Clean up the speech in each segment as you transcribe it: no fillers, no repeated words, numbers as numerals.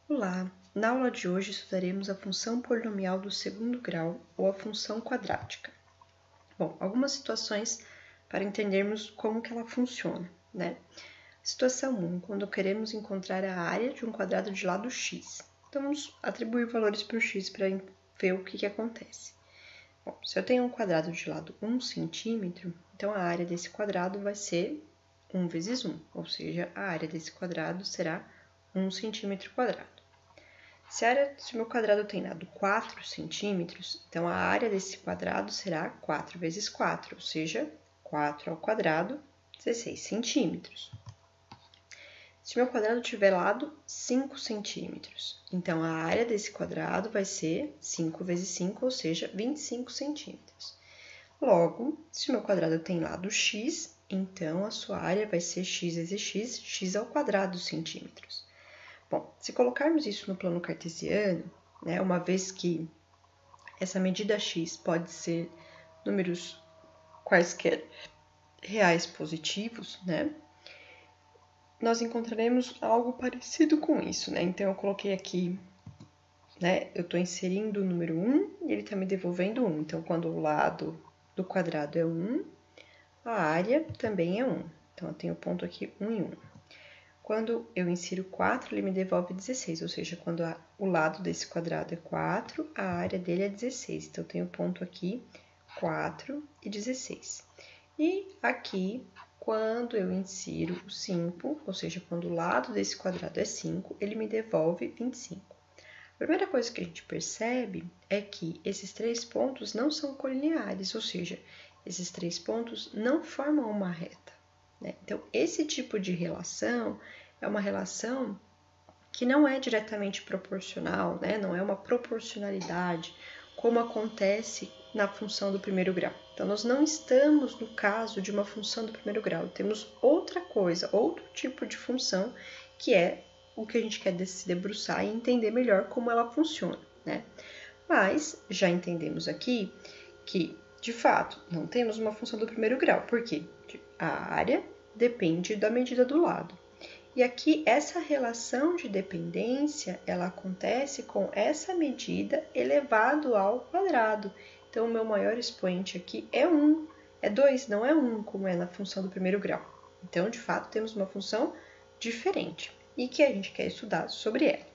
Olá! Na aula de hoje estudaremos a função polinomial do segundo grau ou a função quadrática. Bom, algumas situações para entendermos como que ela funciona, né? Situação 1, quando queremos encontrar a área de um quadrado de lado x. Então, vamos atribuir valores para o x para ver o que acontece. Bom, se eu tenho um quadrado de lado 1 centímetro, então a área desse quadrado vai ser 1 vezes 1, ou seja, a área desse quadrado será 1 centímetro quadrado. Se o meu quadrado tem lado 4 centímetros, então a área desse quadrado será 4 vezes 4, ou seja, 4 ao quadrado, 16 centímetros. Se o meu quadrado tiver lado 5 centímetros, então a área desse quadrado vai ser 5 vezes 5, ou seja, 25 centímetros. Logo, se o meu quadrado tem lado x, então a sua área vai ser x vezes x, x ao quadrado centímetros. Bom, se colocarmos isso no plano cartesiano, né, uma vez que essa medida x pode ser números quaisquer reais positivos, né, nós encontraremos algo parecido com isso, né? Então, eu coloquei aqui, né, eu estou inserindo o número 1 e ele está me devolvendo 1. Então, quando o lado do quadrado é 1, a área também é 1. Então, eu tenho ponto aqui 1 e 1. Quando eu insiro 4, ele me devolve 16, ou seja, quando o lado desse quadrado é 4, a área dele é 16. Então, eu tenho ponto aqui 4 e 16. E aqui, quando eu insiro o 5, ou seja, quando o lado desse quadrado é 5, ele me devolve 25. A primeira coisa que a gente percebe é que esses três pontos não são colineares, ou seja, esses três pontos não formam uma reta. Então, esse tipo de relação é uma relação que não é diretamente proporcional, né? Não é uma proporcionalidade, como acontece na função do primeiro grau. Então, nós não estamos no caso de uma função do primeiro grau, temos outra coisa, outro tipo de função, que é o que a gente quer se debruçar e entender melhor como ela funciona, né? Mas, já entendemos aqui que, de fato, não temos uma função do primeiro grau, porque a área depende da medida do lado. E aqui, essa relação de dependência, ela acontece com essa medida elevado ao quadrado. Então, o meu maior expoente aqui é 1, é 2, não é 1, como é na função do primeiro grau. Então, de fato, temos uma função diferente e que a gente quer estudar sobre ela.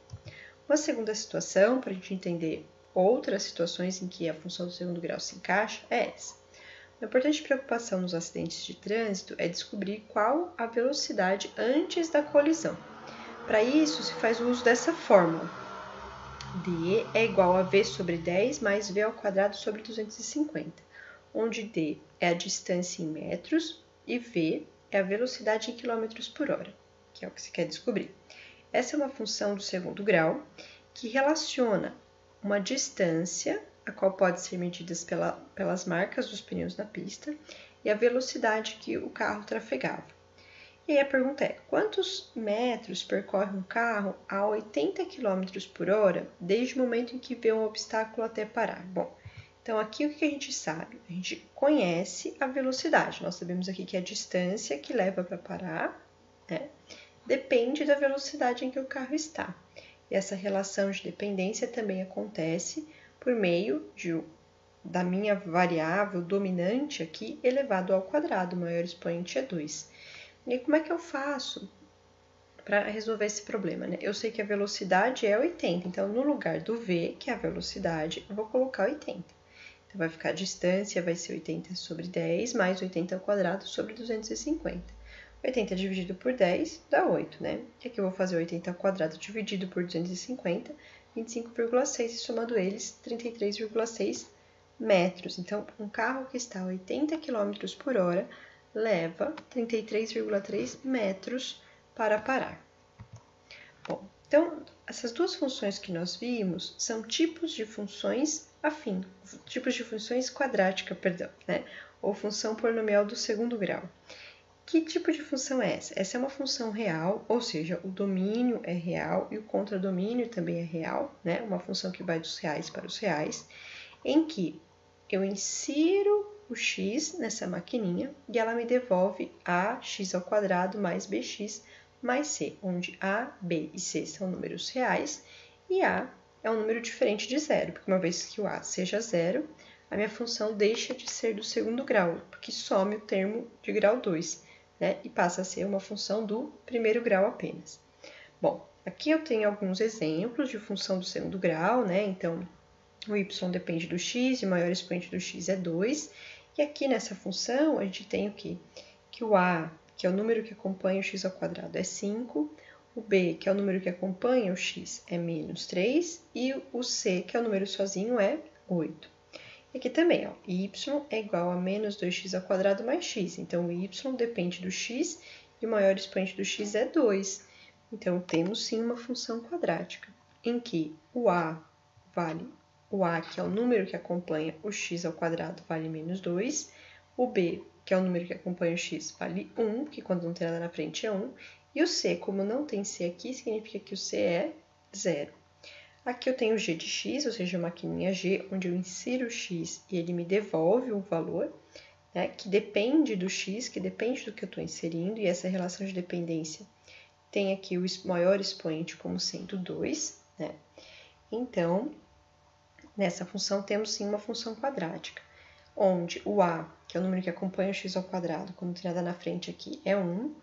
Uma segunda situação, para a gente entender outras situações em que a função do segundo grau se encaixa, é essa. Uma importante preocupação nos acidentes de trânsito é descobrir qual a velocidade antes da colisão. Para isso, se faz o uso dessa fórmula. D é igual a V sobre 10 mais V ao quadrado sobre 250, onde D é a distância em metros e V é a velocidade em quilômetros por hora, que é o que se quer descobrir. Essa é uma função do segundo grau que relaciona uma distância, a qual pode ser medida pelas marcas dos pneus na pista, e a velocidade que o carro trafegava. E aí a pergunta é, quantos metros percorre um carro a 80 km por hora desde o momento em que vê um obstáculo até parar? Bom, então aqui o que a gente sabe? A gente conhece a velocidade. Nós sabemos aqui que a distância que leva para parar, né, depende da velocidade em que o carro está. E essa relação de dependência também acontece por meio da minha variável dominante aqui elevado ao quadrado, o maior expoente é 2. E como é que eu faço para resolver esse problema, né? Eu sei que a velocidade é 80, então no lugar do V, que é a velocidade, eu vou colocar 80. Então vai ficar a distância, vai ser 80 sobre 10 mais 80 ao quadrado sobre 250. 80 dividido por 10 dá 8, né? E aqui eu vou fazer 80 ao quadrado dividido por 250, 25,6 e somando eles, 33,6 metros. Então, um carro que está a 80 km por hora leva 33,3 metros para parar. Bom, Então, essas duas funções que nós vimos são tipos de funções afim, tipos de funções quadrática, perdão, né? Ou função polinomial do segundo grau. Que tipo de função é essa? Essa é uma função real, ou seja, o domínio é real e o contradomínio também é real, né? Uma função que vai dos reais para os reais, em que eu insiro o x nessa maquininha e ela me devolve ax ao quadrado mais bx mais c, onde a, b e c são números reais e a é um número diferente de zero, porque uma vez que o a seja zero, a minha função deixa de ser do segundo grau, porque some o termo de grau 2, né, e passa a ser uma função do primeiro grau apenas. Bom, aqui eu tenho alguns exemplos de função do segundo grau, né, então o y depende do x e o maior expoente do x é 2, e aqui nessa função a gente tem o quê? Que o a, que é o número que acompanha o x ao quadrado, é 5, o b, que é o número que acompanha o x, é menos 3, e o c, que é o número sozinho, é 8. E aqui também, ó, y é igual a menos 2x ao quadrado mais x, então o y depende do x e o maior expoente do x é 2. Então, temos sim uma função quadrática, em que o a vale, o a, que é o número que acompanha o x ao quadrado, vale menos 2, o b, que é o número que acompanha o x, vale 1, que quando não tem nada na frente é 1, e o c, como não tem c aqui, significa que o c é 0. Aqui eu tenho g de x, ou seja, a maquininha g, onde eu insiro o x e ele me devolve um valor, né, que depende do x, que depende do que eu estou inserindo, e essa relação de dependência tem aqui o maior expoente como sendo 2, né? Então, nessa função temos sim uma função quadrática, onde o a, que é o número que acompanha o x ao quadrado, quando não tem nada na frente aqui, é 1,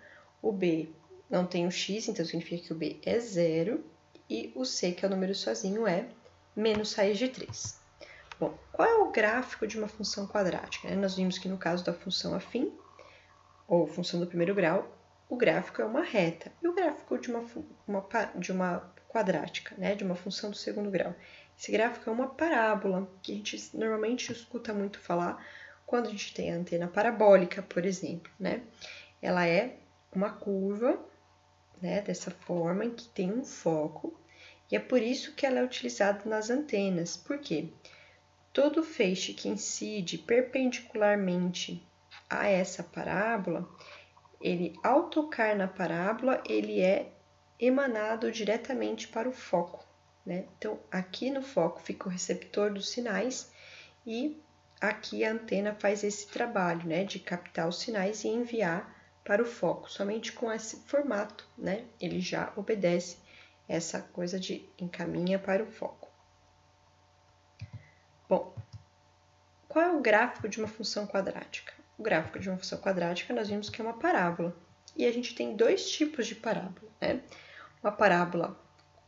o b não tem o x, então significa que o b é 0, e o c, que é o número sozinho, é menos raiz de 3. Bom, qual é o gráfico de uma função quadrática? Nós vimos que no caso da função afim, ou função do primeiro grau, o gráfico é uma reta. E o gráfico de uma quadrática, né, de uma função do segundo grau? Esse gráfico é uma parábola, que a gente normalmente escuta muito falar quando a gente tem a antena parabólica, por exemplo, né? Ela é uma curva, né, dessa forma, em que tem um foco, e é por isso que ela é utilizada nas antenas. Por quê? Todo feixe que incide perpendicularmente a essa parábola, ele, ao tocar na parábola, ele é emanado diretamente para o foco, né? Então, aqui no foco fica o receptor dos sinais e aqui a antena faz esse trabalho, né, de captar os sinais e enviar para o foco. Somente com esse formato, né, ele já obedece essa coisa de encaminha para o foco. Bom, qual é o gráfico de uma função quadrática? O gráfico de uma função quadrática nós vimos que é uma parábola. E a gente tem dois tipos de parábola, né? Uma parábola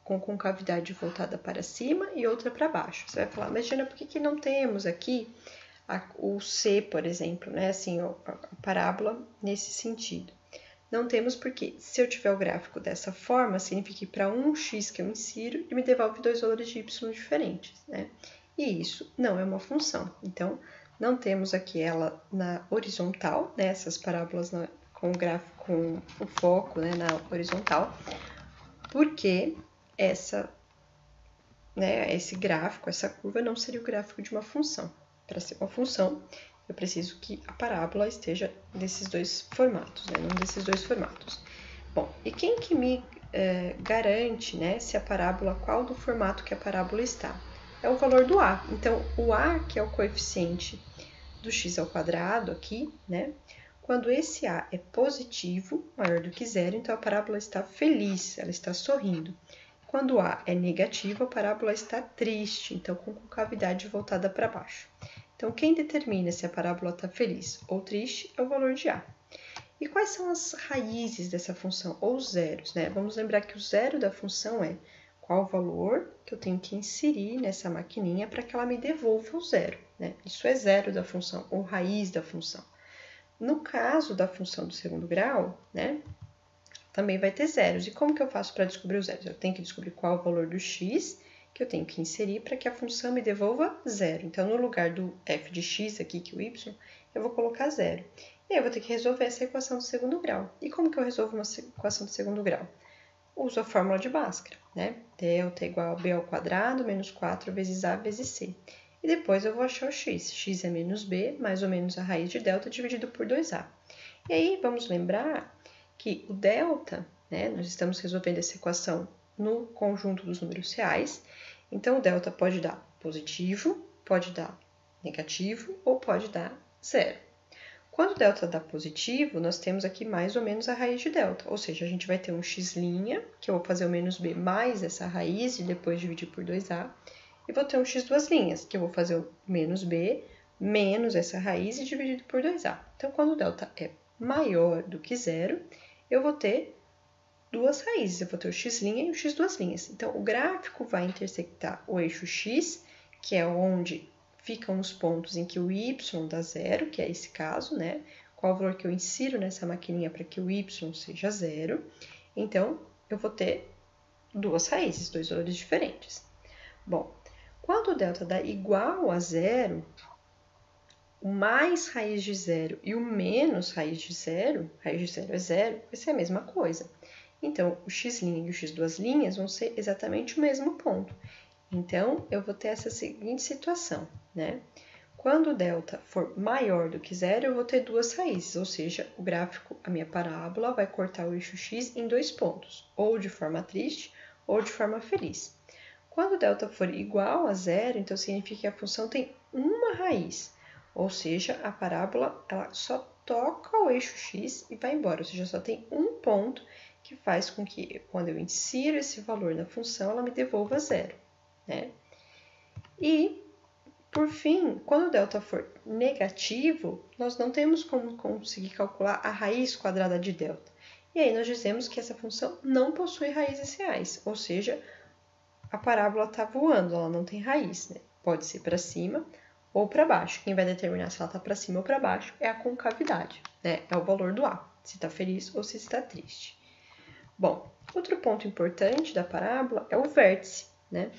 com concavidade voltada para cima e outra para baixo. Você vai falar, mas Jana, por que não temos aqui o C, por exemplo, né? Assim, a parábola nesse sentido. Não temos porque, se eu tiver o gráfico dessa forma, significa que para um x que eu insiro, ele me devolve dois valores de y diferentes, né? E isso não é uma função. Então, não temos aqui ela na horizontal, né? Essas parábolas com o gráfico, com o foco, né, na horizontal, porque esse gráfico, essa curva, não seria o gráfico de uma função. Para ser uma função, eu preciso que a parábola esteja nesses dois formatos, né? Num desses dois formatos. Bom, e quem que me garante, né, se a parábola, qual do formato que a parábola está? É o valor do a. Então, o a, que é o coeficiente do x ao quadrado aqui, né? Quando esse a é positivo, maior do que zero, então a parábola está feliz, ela está sorrindo. Quando a é negativo, a parábola está triste, então com concavidade voltada para baixo. Então, quem determina se a parábola está feliz ou triste é o valor de a. E quais são as raízes dessa função, ou os zeros, né? Vamos lembrar que o zero da função é qual o valor que eu tenho que inserir nessa maquininha para que ela me devolva o zero, né? Isso é zero da função, ou raiz da função. No caso da função do segundo grau, né, também vai ter zeros. E como que eu faço para descobrir os zeros? Eu tenho que descobrir qual é o valor do x que eu tenho que inserir para que a função me devolva zero. Então, no lugar do f de x aqui, que é o y, eu vou colocar zero. E aí eu vou ter que resolver essa equação do segundo grau. E como que eu resolvo uma equação do segundo grau? Uso a fórmula de Bhaskara, né? Delta é igual a b ao quadrado menos 4 vezes a vezes c. E depois eu vou achar o x. X é menos b, mais ou menos a raiz de delta dividido por 2a. E aí, vamos lembrar que o delta, né? Nós estamos resolvendo essa equação no conjunto dos números reais. Então, o delta pode dar positivo, pode dar negativo ou pode dar zero. Quando o delta dá positivo, nós temos aqui mais ou menos a raiz de delta, ou seja, a gente vai ter um x', que eu vou fazer o menos b mais essa raiz e depois dividir por 2a, e vou ter um x duas linhas, que eu vou fazer o menos b menos essa raiz e dividido por 2a. Então, quando o delta é maior do que zero, eu vou ter duas raízes, eu vou ter o x' e o x duas linhas. Então, o gráfico vai intersectar o eixo x, que é onde ficam os pontos em que o y dá zero, que é esse caso, né? Qual o valor que eu insiro nessa maquininha para que o y seja zero. Então, eu vou ter duas raízes, dois valores diferentes. Bom, quando o delta dá igual a zero, o mais raiz de zero e o menos raiz de zero é zero, vai ser a mesma coisa. Então, o x' e o x duas linhas vão ser exatamente o mesmo ponto. Então, eu vou ter essa seguinte situação, né? Quando o delta for maior do que zero, eu vou ter duas raízes, ou seja, o gráfico, a minha parábola, vai cortar o eixo x em dois pontos, ou de forma triste ou de forma feliz. Quando o delta for igual a zero, então significa que a função tem uma raiz, ou seja, a parábola ela só toca o eixo x e vai embora, ou seja, só tem um ponto que faz com que, quando eu insiro esse valor na função, ela me devolva zero, né? E, por fim, quando o delta for negativo, nós não temos como conseguir calcular a raiz quadrada de delta. E aí nós dizemos que essa função não possui raízes reais, ou seja, a parábola está voando, ela não tem raiz, né? Pode ser para cima ou para baixo. Quem vai determinar se ela está para cima ou para baixo é a concavidade, né? É o valor do A, se está feliz ou se está triste. Bom, outro ponto importante da parábola é o vértice, né?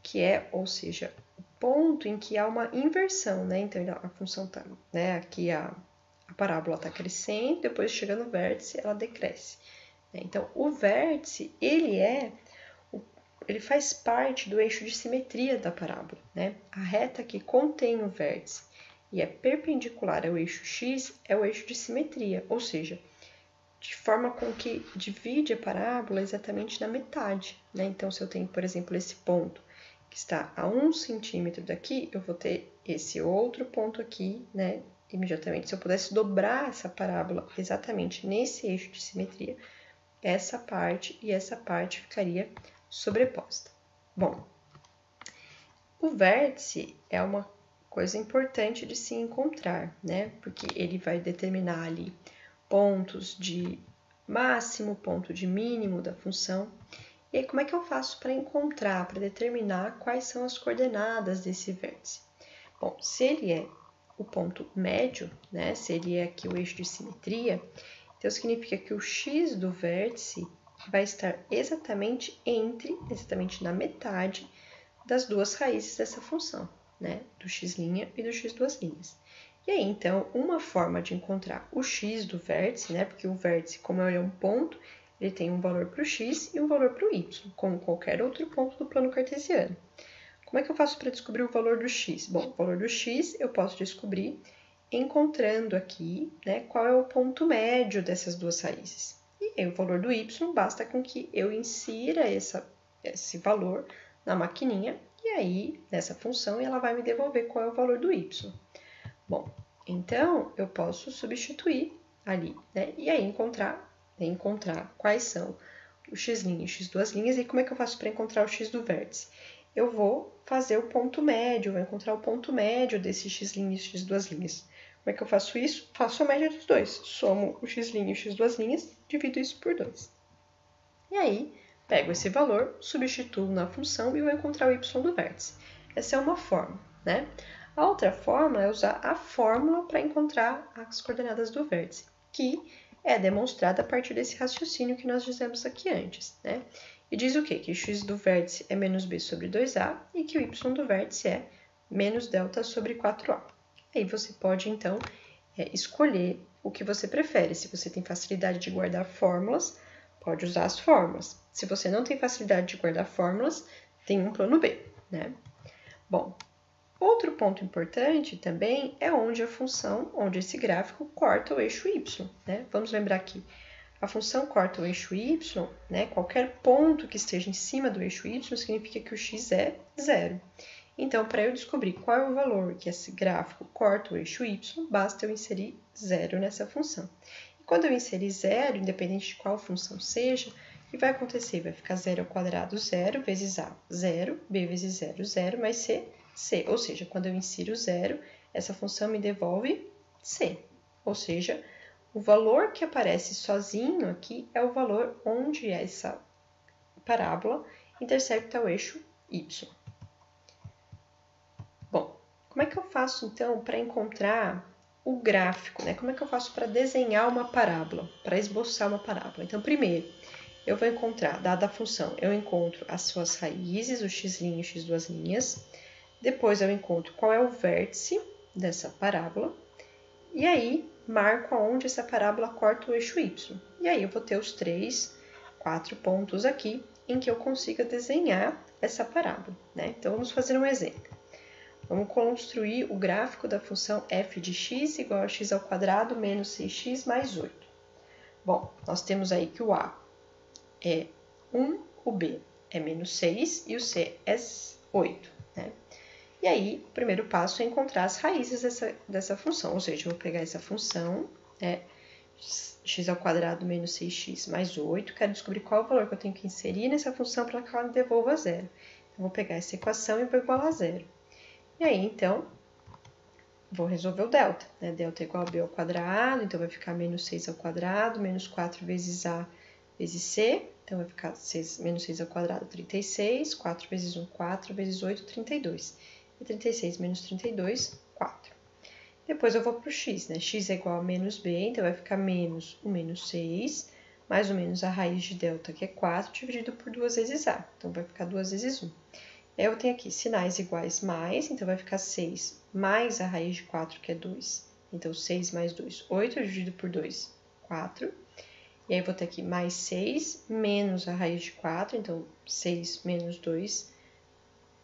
Que é, ou seja, o ponto em que há uma inversão, né? Então, a função está, né? Aqui a parábola está crescendo, depois chega no vértice, ela decresce. Então, o vértice, ele faz parte do eixo de simetria da parábola, né? A reta que contém o vértice e é perpendicular ao eixo x é o eixo de simetria, ou seja, de forma com que divide a parábola exatamente na metade, né? Então, se eu tenho, por exemplo, esse ponto que está a 1 centímetro daqui, eu vou ter esse outro ponto aqui, né? Imediatamente, se eu pudesse dobrar essa parábola exatamente nesse eixo de simetria, essa parte e essa parte ficaria sobreposta. Bom, o vértice é uma coisa importante de se encontrar, né? Porque ele vai determinar ali pontos de máximo, ponto de mínimo da função. E aí, como é que eu faço para encontrar, para determinar quais são as coordenadas desse vértice? Bom, se ele é o ponto médio, né? Se ele é aqui o eixo de simetria, então significa que o x do vértice vai estar exatamente na metade das duas raízes dessa função, né? Do x' e do x duas linhas. E aí, então, uma forma de encontrar o x do vértice, né? Porque o vértice, como ele é um ponto, ele tem um valor para o x e um valor para o y, como qualquer outro ponto do plano cartesiano. Como é que eu faço para descobrir o valor do x? Bom, o valor do x eu posso descobrir encontrando aqui, né, qual é o ponto médio dessas duas raízes. E aí, o valor do y basta com que eu insira esse valor na maquininha e aí, nessa função, ela vai me devolver qual é o valor do y. Bom, então, eu posso substituir ali, né, e aí encontrar quais são o x' e o x duas linhas e como é que eu faço para encontrar o x do vértice. Eu vou fazer o ponto médio, vou encontrar o ponto médio desse x' e x duas linhas. Como é que eu faço isso? Faço a média dos dois. Somo o x' e o x duas linhas, divido isso por 2. E aí, pego esse valor, substituo na função e vou encontrar o y do vértice. Essa é uma forma, né? A outra forma é usar a fórmula para encontrar as coordenadas do vértice, que é demonstrada a partir desse raciocínio que nós dizemos aqui antes, né? E diz o quê? Que o x do vértice é menos b sobre 2a e que o y do vértice é menos delta sobre 4a. Aí você pode, então, escolher o que você prefere. Se você tem facilidade de guardar fórmulas, Pode usar as fórmulas. Se você não tem facilidade de guardar fórmulas, tem um plano B, né? Bom, outro ponto importante também é onde onde esse gráfico corta o eixo y, né? Vamos lembrar aqui, a função corta o eixo y, né? Qualquer ponto que esteja em cima do eixo y significa que o x é zero. Então, para eu descobrir qual é o valor que esse gráfico corta o eixo y, basta eu inserir zero nessa função. E quando eu inserir zero, independente de qual função seja, o que vai acontecer? Vai ficar 0 ao quadrado, 0 vezes a, 0, b vezes 0, 0, mais c, c. Ou seja, quando eu insiro zero, essa função me devolve c. Ou seja, o valor que aparece sozinho aqui é o valor onde essa parábola intersecta o eixo y. Bom, como é que eu faço então para encontrar o gráfico, né? Como é que eu faço para desenhar uma parábola, para esboçar uma parábola? Então, primeiro, eu vou encontrar, dada a função, eu encontro as suas raízes, o x' e o x'. Depois eu encontro qual é o vértice dessa parábola. E aí, marco aonde essa parábola corta o eixo y. E aí eu vou ter os 4 pontos aqui em que eu consiga desenhar essa parábola, né? Então, vamos fazer um exemplo. Vamos construir o gráfico da função f de x igual a x ao quadrado menos 6x mais 8. Bom, nós temos aí que o a é 1, o b é menos 6 e o c é 8, né? E aí, o primeiro passo é encontrar as raízes dessa função, ou seja, eu vou pegar essa função, né, x ao quadrado menos 6x mais 8, quero descobrir qual é o valor que eu tenho que inserir nessa função para que ela me devolva zero. Eu vou pegar essa equação e vou igualar a zero. E aí, então, vou resolver o delta, né? Delta é igual a b ao quadrado, então vai ficar menos 6 ao quadrado, menos 4 vezes a vezes c, então vai ficar menos 6 ao quadrado, 36, 4 vezes 1, 4, vezes 8, 32. E 36 menos 32, 4. Depois eu vou para o x, né? X é igual a menos b, então vai ficar menos o menos 6, mais ou menos a raiz de delta, que é 4, dividido por 2 vezes a. Então, vai ficar 2 vezes 1. Aí eu tenho aqui sinais iguais mais, então vai ficar 6 mais a raiz de 4, que é 2. Então, 6 mais 2, 8, dividido por 2, 4. E aí, eu vou ter aqui mais 6 menos a raiz de 4, então 6 menos 2,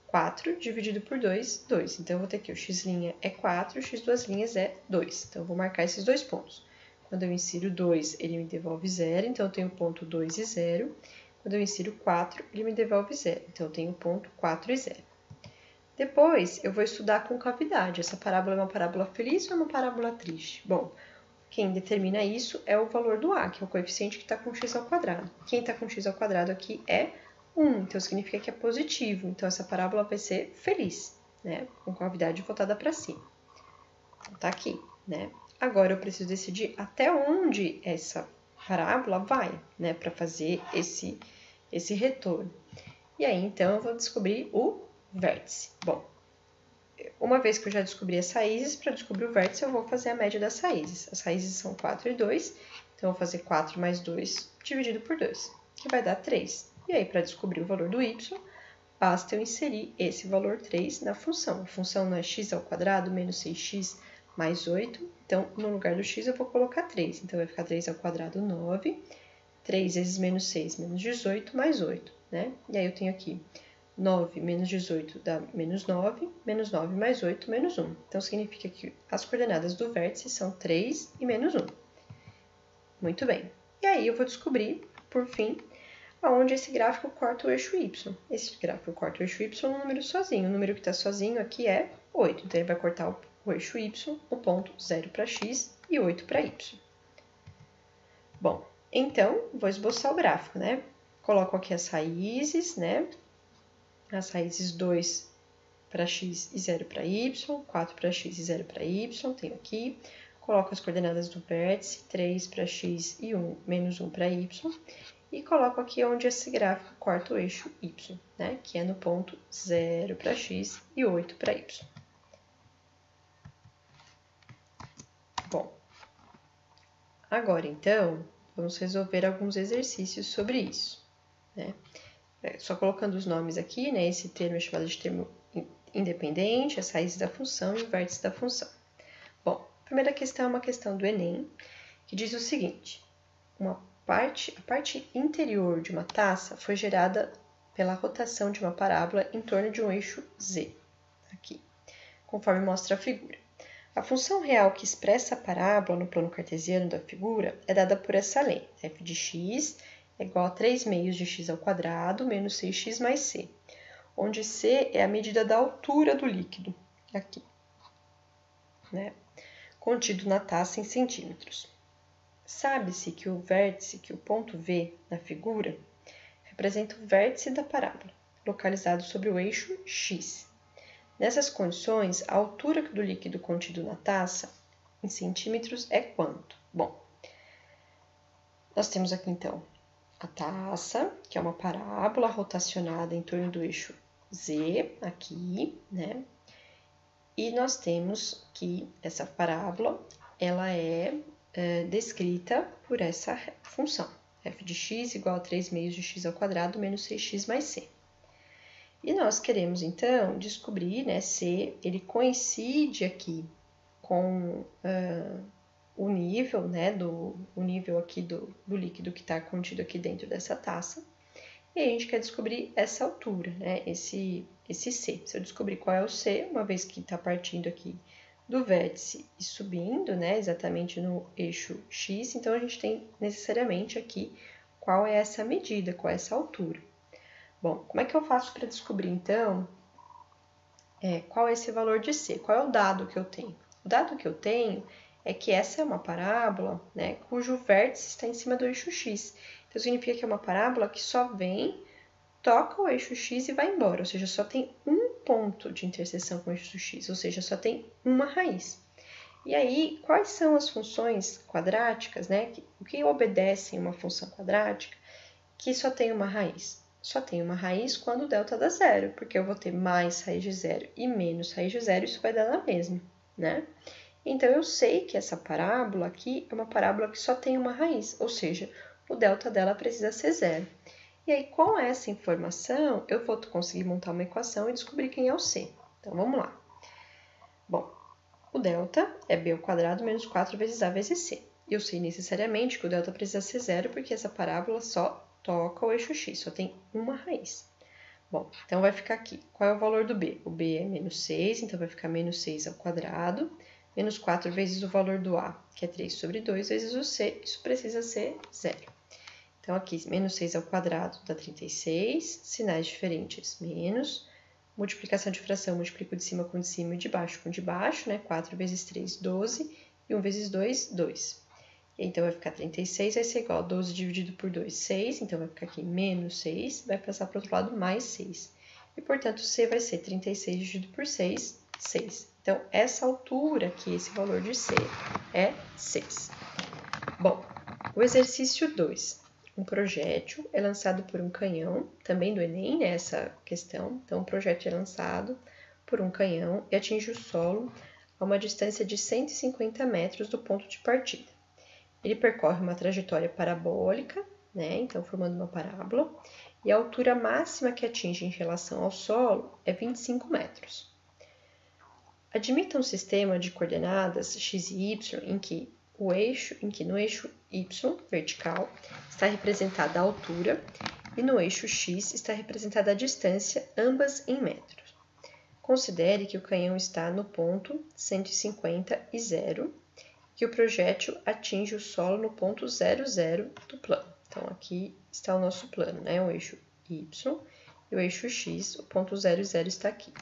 4, dividido por 2, 2. Então, eu vou ter aqui o x' é 4, o x' é 2. Então, eu vou marcar esses dois pontos. Quando eu insiro 2, ele me devolve 0, então eu tenho o ponto 2 e 0. Quando eu insiro 4, ele me devolve 0, então eu tenho o ponto 4 e 0. Depois, eu vou estudar a concavidade. Essa parábola é uma parábola feliz ou é uma parábola triste? Bom, quem determina isso é o valor do a, que é o coeficiente que está com x ao quadrado. Quem está com x ao quadrado aqui é 1, então significa que é positivo. Então, essa parábola vai ser feliz, né? Com concavidade voltada para cima. Então, tá aqui, né? Agora, eu preciso decidir até onde essa parábola vai, né? Para fazer esse retorno. E aí, então, eu vou descobrir o vértice. Bom, uma vez que eu já descobri as raízes, para descobrir o vértice, eu vou fazer a média das raízes. As raízes são 4 e 2, então, eu vou fazer 4 mais 2 dividido por 2, que vai dar 3. E aí, para descobrir o valor do y, basta eu inserir esse valor 3 na função. A função não é x ao quadrado menos 6x mais 8, então, no lugar do x, eu vou colocar 3. Então, vai ficar 3 ao quadrado, 9. 3 vezes menos 6, menos 18, mais 8, né? E aí, eu tenho aqui 9 menos 18 dá menos 9 mais 8, menos 1. Então, significa que as coordenadas do vértice são 3 e menos 1. Muito bem. E aí, eu vou descobrir, por fim, aonde esse gráfico corta o eixo y. Esse gráfico corta o eixo y no número sozinho. O número que está sozinho aqui é 8. Então, ele vai cortar o eixo y, o ponto 0 para x e 8 para y. Bom, então, vou esboçar o gráfico, né? Coloco aqui as raízes, né? As raízes 2 para x e 0 para y, 4 para x e 0 para y, tenho aqui. Coloco as coordenadas do vértice, 3 para x e 1, menos 1 para y. E coloco aqui onde esse gráfico corta o eixo y, né? Que é no ponto 0 para x e 8 para y. Bom, agora então, vamos resolver alguns exercícios sobre isso, né? Só colocando os nomes aqui, né? Esse termo é chamado de termo independente, as raízes da função e o vértice da função. Bom, a primeira questão é uma questão do Enem, que diz o seguinte: uma a parte interior de uma taça foi gerada pela rotação de uma parábola em torno de um eixo Z, aqui, conforme mostra a figura. A função real que expressa a parábola no plano cartesiano da figura é dada por essa lei, f de x é igual a 3 meios de x ao quadrado menos 6x mais c, onde c é a medida da altura do líquido, aqui, né, contido na taça em centímetros. Sabe-se que o vértice, que o ponto V na figura, representa o vértice da parábola, localizado sobre o eixo x. Nessas condições, a altura do líquido contido na taça, em centímetros, é quanto? Bom, nós temos aqui, então, a taça, que é uma parábola rotacionada em torno do eixo Z, aqui, né? E nós temos que essa parábola, ela é descrita por essa função, f de x igual a 3 meios de x ao quadrado menos 6x mais c. E nós queremos, então, descobrir, né, se ele coincide aqui com o nível, né, o nível aqui do líquido que está contido aqui dentro dessa taça. E a gente quer descobrir essa altura, né, esse C. Se eu descobrir qual é o C, uma vez que está partindo aqui do vértice e subindo, né, exatamente no eixo X, então a gente tem necessariamente aqui qual é essa medida, qual é essa altura. Bom, como é que eu faço para descobrir, então, qual é esse valor de C? Qual é o dado que eu tenho? O dado que eu tenho é que essa é uma parábola, né, cujo vértice está em cima do eixo X. Então, significa que é uma parábola que só vem, toca o eixo X e vai embora, ou seja, só tem um ponto de interseção com o eixo X, ou seja, só tem uma raiz. E aí, quais são as funções quadráticas, né? O que obedecem uma função quadrática que só tem uma raiz? Só tem uma raiz quando o delta dá zero, porque eu vou ter mais raiz de zero e menos raiz de zero, isso vai dar na mesma, né? Então, eu sei que essa parábola aqui é uma parábola que só tem uma raiz, ou seja, o delta dela precisa ser zero. E aí, com essa informação, eu vou conseguir montar uma equação e descobrir quem é o C. Então, vamos lá. Bom, o delta é b ao quadrado menos 4 vezes a vezes c. Eu sei necessariamente que o delta precisa ser zero, porque essa parábola só toca o eixo x, só tem uma raiz. Bom, então vai ficar aqui. Qual é o valor do b? O b é menos 6, então vai ficar menos 6 ao quadrado, menos 4 vezes o valor do a, que é 3 sobre 2, vezes o c, isso precisa ser zero. Então, aqui, menos 6 ao quadrado dá 36, sinais diferentes, menos, multiplicação de fração, multiplico de cima com de cima e de baixo com de baixo, né? 4 vezes 3, 12, e 1 vezes 2, 2. E então, vai ficar 36, vai ser igual a 12 dividido por 2, 6, então vai ficar aqui menos 6, vai passar para o outro lado mais 6. E, portanto, C vai ser 36 dividido por 6, 6. Então, essa altura aqui, esse valor de C, é 6. Bom, o exercício 2. Um projétil é lançado por um canhão, também do Enem, né, essa questão. Então, o projétil é lançado por um canhão e atinge o solo a uma distância de 150 metros do ponto de partida. Ele percorre uma trajetória parabólica, né, então formando uma parábola, e a altura máxima que atinge em relação ao solo é 25 metros. Admita um sistema de coordenadas x e y em que no eixo y vertical está representada a altura e no eixo x está representada a distância, ambas em metros. Considere que o canhão está no ponto 150 e 0, que o projétil atinge o solo no ponto 0, 0 do plano. Então, aqui está o nosso plano, né? O eixo y e o eixo x, o ponto 0, 0 está aqui.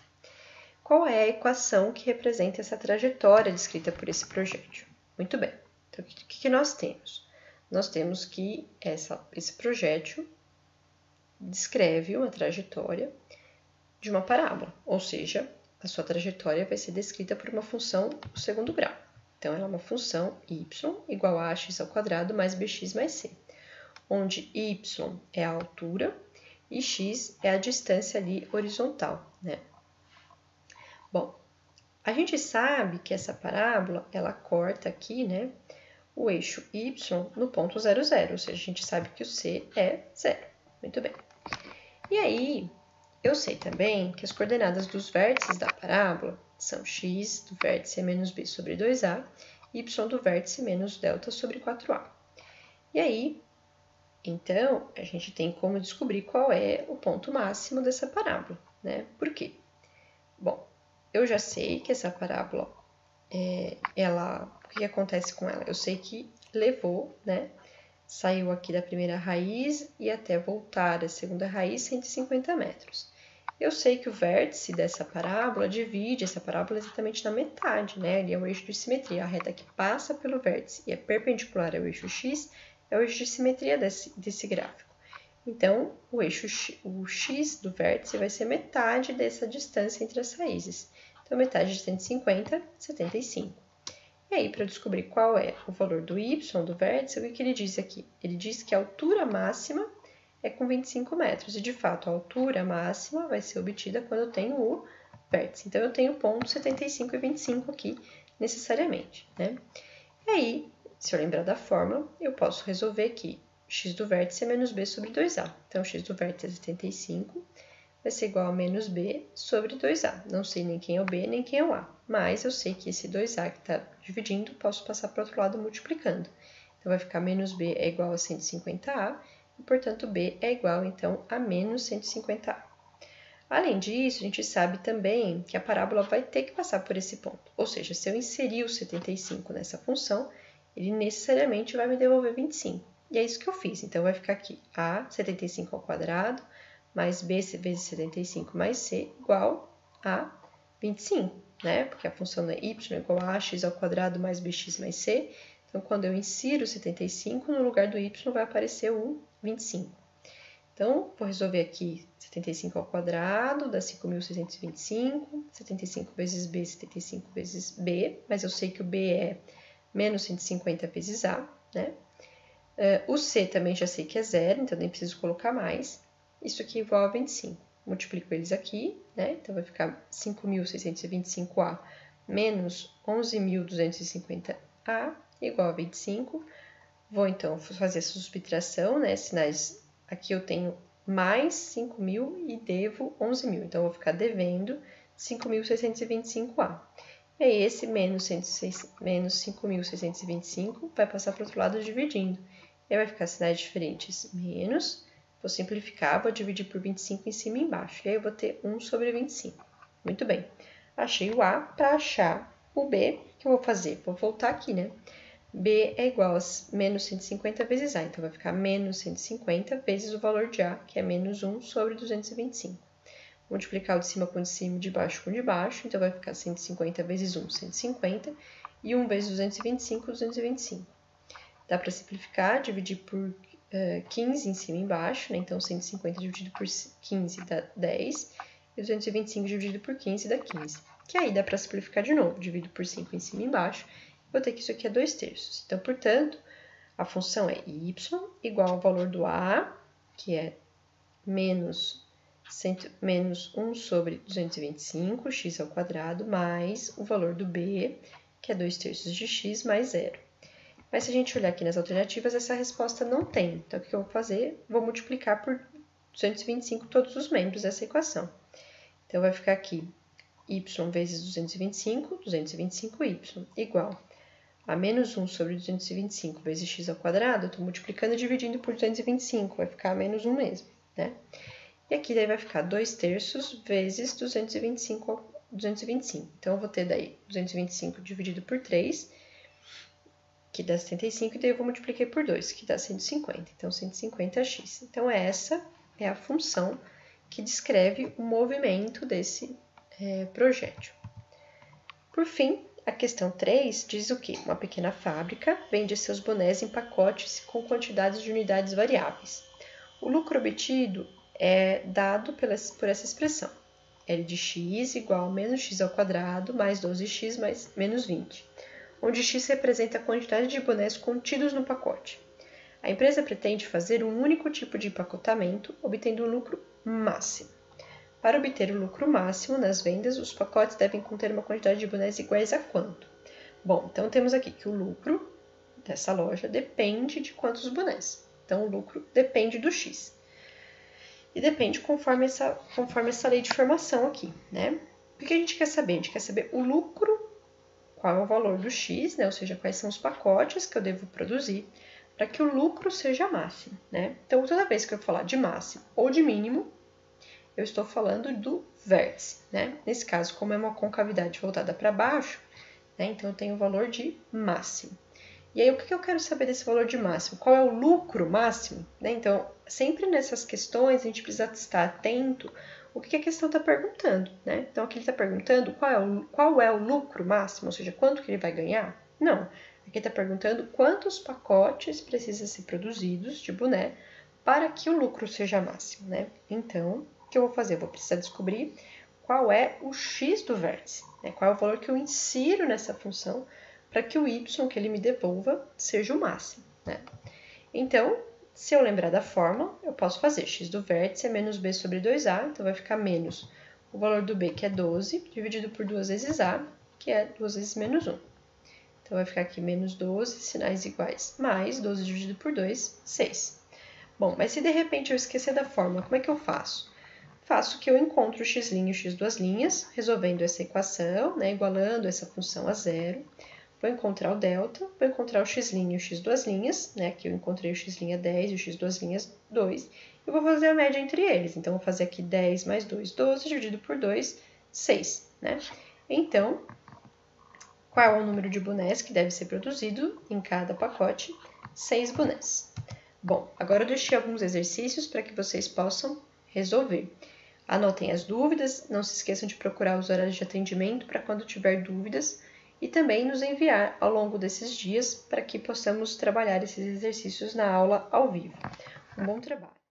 Qual é a equação que representa essa trajetória descrita por esse projétil? Muito bem. Então, o que nós temos? Nós temos que esse projétil descreve uma trajetória de uma parábola, ou seja, a sua trajetória vai ser descrita por uma função do segundo grau. Então, ela é uma função y igual a ax ao quadrado mais bx mais c, onde y é a altura e x é a distância ali horizontal, né? Bom, a gente sabe que essa parábola, ela corta aqui, né, o eixo y no ponto 0, 0, ou seja, a gente sabe que o c é 0. Muito bem. E aí, eu sei também que as coordenadas dos vértices da parábola são x do vértice é menos b sobre 2a, y do vértice menos delta sobre 4a. E aí, Então, a gente tem como descobrir qual é o ponto máximo dessa parábola, né? Por quê? Bom, eu já sei que essa parábola, o que acontece com ela? Eu sei que levou, né? Saiu aqui da primeira raiz e até voltar à segunda raiz 150 metros. Eu sei que o vértice dessa parábola divide essa parábola exatamente na metade, né? Ele é o eixo de simetria. A reta que passa pelo vértice e é perpendicular ao eixo x é o eixo de simetria desse gráfico. Então, o x do vértice vai ser metade dessa distância entre as raízes. Então, metade de 150, 75. E aí, para descobrir qual é o valor do y do vértice, o que ele diz aqui? Ele diz que a altura máxima é com 25 metros. E, de fato, a altura máxima vai ser obtida quando eu tenho o vértice. Então, eu tenho pontos 75 e 25 aqui, necessariamente, né? E aí, se eu lembrar da fórmula, eu posso resolver que x do vértice é menos b sobre 2a. Então, x do vértice é 75, vai ser igual a menos b sobre 2a. Não sei nem quem é o b, nem quem é o a, mas eu sei que esse 2a que está dividindo, posso passar para o outro lado multiplicando. Então, vai ficar menos b é igual a 150a, e, portanto, b é igual, então, a menos 150a. Além disso, a gente sabe também que a parábola vai ter que passar por esse ponto. Ou seja, se eu inserir o 75 nessa função, ele necessariamente vai me devolver 25. E é isso que eu fiz. Então, vai ficar aqui a 75 ao quadrado mais b vezes 75 mais c igual a 25, né? Porque a função é y igual a x ao quadrado mais bx mais c. Então, quando eu insiro 75, no lugar do y vai aparecer o 25. Então, vou resolver aqui 75 ao quadrado, dá 5.625, 75 vezes b, 75 vezes b, mas eu sei que o b é menos 150 vezes a, né? O c também já sei que é zero, então nem preciso colocar mais. Isso aqui é igual a 25. Multiplico eles aqui, né? Então, vai ficar 5.625a menos 11.250a igual a 25. Vou, então, fazer a subtração, né? Sinais, aqui eu tenho mais 5.000 e devo 11.000. Então, eu vou ficar devendo 5.625a. E aí, esse menos 5.625 vai passar para o outro lado dividindo. E aí, vai ficar sinais diferentes. Menos, vou simplificar, vou dividir por 25 em cima e embaixo. E aí, eu vou ter 1 sobre 25. Muito bem. Achei o A. Para achar o B, o que eu vou fazer? Vou voltar aqui, né? B é igual a menos 150 vezes A. Então, vai ficar menos 150 vezes o valor de A, que é menos 1 sobre 225. Multiplicar o de cima com o de cima, de baixo com o de baixo. Então, vai ficar 150 vezes 1, 150. E 1 vezes 225, 225. Dá para simplificar, dividir por 15 em cima e embaixo, né? Então, 150 dividido por 15 dá 10. E 225 dividido por 15 dá 15. Que aí dá para simplificar de novo. Divido por 5 em cima e embaixo. Vou ter que isso aqui é 2/3. Então, portanto, a função é y igual ao valor do a, que é menos 1 sobre 225, x ao quadrado, mais o valor do b, que é 2/3 de x, mais 0. Mas se a gente olhar aqui nas alternativas, essa resposta não tem. Então, o que eu vou fazer? Vou multiplicar por 225 todos os membros dessa equação. Então, vai ficar aqui y vezes 225, 225y, igual a menos 1 sobre 225 vezes x ao quadrado. Eu estou multiplicando e dividindo por 225, vai ficar menos 1 mesmo, né? E aqui daí vai ficar 2/3 vezes 225. Então, eu vou ter daí 225 dividido por 3, que dá 75, e daí eu vou multiplicar por 2, que dá 150. Então, 150x. Então, essa é a função que descreve o movimento desse projétil. Por fim, a questão 3 diz o quê? Uma pequena fábrica vende seus bonés em pacotes com quantidades de unidades variáveis. O lucro obtido é dado por essa expressão. L de x igual a menos x ao quadrado mais 12x mais menos 20, onde x representa a quantidade de bonés contidos no pacote. A empresa pretende fazer um único tipo de empacotamento, obtendo um lucro máximo. Para obter o lucro máximo nas vendas, os pacotes devem conter uma quantidade de bonés iguais a quanto? Bom, então temos aqui que o lucro dessa loja depende de quantos bonés. Então, o lucro depende do x. E depende conforme essa lei de formação aqui, né? O que a gente quer saber? A gente quer saber o lucro, qual é o valor do x, né? Ou seja, quais são os pacotes que eu devo produzir, para que o lucro seja máximo, né? Então, toda vez que eu falar de máximo ou de mínimo, eu estou falando do vértice, né? Nesse caso, como é uma concavidade voltada para baixo, né? Então, eu tenho o valor de máximo. E aí, o que eu quero saber desse valor de máximo? Qual é o lucro máximo? Né? Então, sempre nessas questões, a gente precisa estar atento o que a questão está perguntando, né? Então, aqui ele está perguntando qual é o lucro máximo, ou seja, quanto que ele vai ganhar? Não. Aqui está perguntando quantos pacotes precisam ser produzidos de boné para que o lucro seja máximo, né? Então, o que eu vou fazer? Eu vou precisar descobrir qual é o x do vértice, né? Qual é o valor que eu insiro nessa função para que o y que ele me devolva seja o máximo, né? Então, se eu lembrar da fórmula, eu posso fazer x do vértice é menos b sobre 2a, então vai ficar menos o valor do b, que é 12, dividido por 2 vezes a, que é 2 vezes menos 1. Então, vai ficar aqui menos 12, sinais iguais, mais 12 dividido por 2, 6. Bom, mas se de repente eu esquecer da fórmula, como é que eu faço? Faço que eu encontro o x' e o x duas linhas, resolvendo essa equação, né, igualando essa função a zero. Vou encontrar o delta, vou encontrar o x' e o x duas linhas, né? Aqui eu encontrei o x' 10 e o x duas linhas 2. E vou fazer a média entre eles. Então, vou fazer aqui 10 mais 2, 12, dividido por 2, 6, né? Então, qual é o número de bonés que deve ser produzido em cada pacote? 6 bonés. Bom, agora eu deixei alguns exercícios para que vocês possam resolver. Anotem as dúvidas, não se esqueçam de procurar os horários de atendimento para quando tiver dúvidas, e também nos enviar ao longo desses dias para que possamos trabalhar esses exercícios na aula ao vivo. Um bom trabalho!